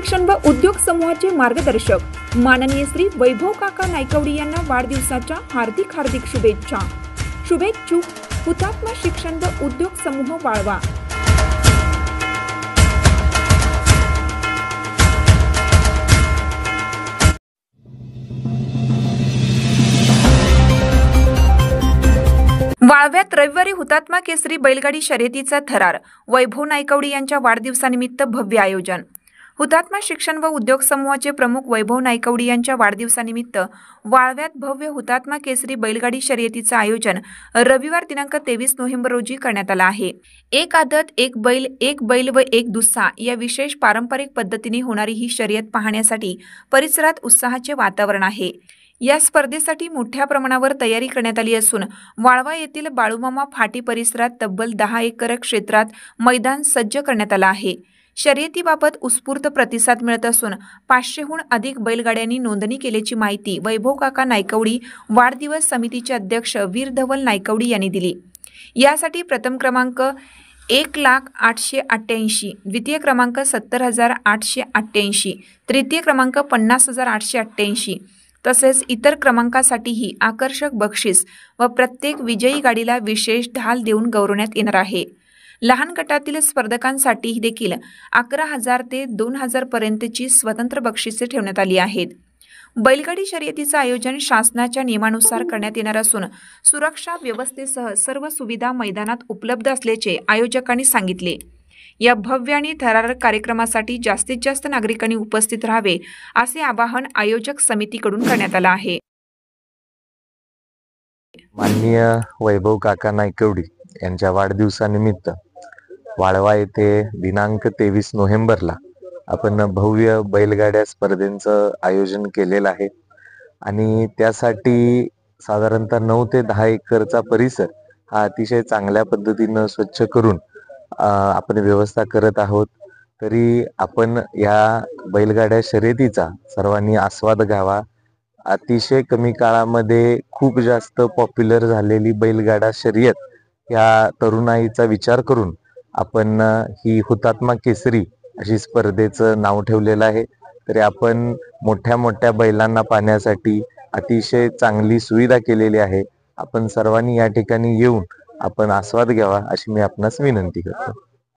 शिक्षण व उद्योग समूहाचे मार्गदर्शक माननीय श्री वैभव काका नायकवडी यांना वाढदिवसाच्या हार्दिक शुभेच्छा। शुभेच्छुक हुतात्मा शिक्षण व उद्योग समूह वाळवा। वाळव्यात रविवारी हुतात्मा केसरी बैलगाडी शर्यतीचा थरार। वैभव नायकवडी यांच्या वाढदिवसानिमित्त भव्य आयोजन। हुतात्मा शिक्षण व उद्योग समूहाचे प्रमुख वैभव नायकवडी यांच्या वाढदिवसानिमित्त वाळव्यात भव्य हुतात्मा केसरी बैलगाडी शर्यतीचे आयोजन रविवार दिनांक 23 नोव्हेंबर रोजी करण्यात आले आहे। एक आदत एक बैल व एक दुस्सा या विशेष पारंपरिक पद्धतीने होणारी ही शर्यत पाहण्यासाठी परिसरात उत्साहाचे वातावरण आहे। या स्पर्धेसाठी मोठ्या प्रमाणावर तयारी करण्यात आली असून वाळवा येथील बाळूमामा फाटी परिसरात तब्बल 10 एकर क्षेत्रात मैदान सज्ज करण्यात आले आहे। शर्यतीबाबत उत्स्फूर्त प्रतिसाद मिळत असून 500हून अधिक बैलगाड्यांनी नोंदणी केल्याची माहिती वैभव काका नायकवडी वाढदिवस समितीचे अध्यक्ष वीर धवल नायकवडी यांनी दिली। यासाठी प्रथम क्रमांक 1,08,88, द्वितीय क्रमांक 70,888, तृतीय क्रमांक 50,888 तसेच इतर क्रमांकासाठीही आकर्षक बक्षीस व प्रत्येक विजयी गाडीला विशेष ढाल देऊन गौरवण्यात येणार आहे। लहान गटातील स्पर्धकांसाठी देखील 11,000 ते 2,000 पर्यंतची स्वतंत्र बक्षिसे ठेवण्यात आली आहेत। बैलगाडी शर्यतीचे आयोजन शासनाच्या नियमानुसार करण्यात येणार असून सुरक्षा व्यवस्थेसह सर्व सुविधा मैदानात उपलब्ध असल्याचे आयोजकांनी सांगितले। या भव्य आणि थरारक कार्यक्रमासाठी जास्तीत जास्त नागरिकांनी उपस्थित राहावे असे आवाहन आयोजक समितीकडून करण्यात आले आहे। माननीय वैभव काका नायकवडी यांच्या वाढदिवसानिमित्त वाळवा येथे दिनांक 23 नोव्हेंबरला आपण भव्य बैलगाड्या स्पर्धेचं आयोजन केलेलं आहे आणि त्यासाठी साधारणतः 9 ते 10 एकरचा परिसर हा अतिशय चांगल्या पद्धतीने स्वच्छ करून आपण व्यवस्था करत आहोत। तरी आपण या बैलगाड्या शर्यतीचा सर्वांनी आस्वाद घ्यावा। अतिशय कमी काळामध्ये खूप जास्त पॉप्युलर झालेली बैलगाडा शर्यत या तरुणाईचा विचार करून आपण ही हुतात्मा केसरी अशी स्पर्धेचं नाव ठेवलेलं आहे। तरी आपण मोठ्या बैलांना पाहण्यासाठी अतिशय चांगली सुविधा केलेली आहे। आपण सर्वांनी या ठिकाणी येऊन आपण आस्वाद घ्यावा अशी मी आपणास विनंती करतो।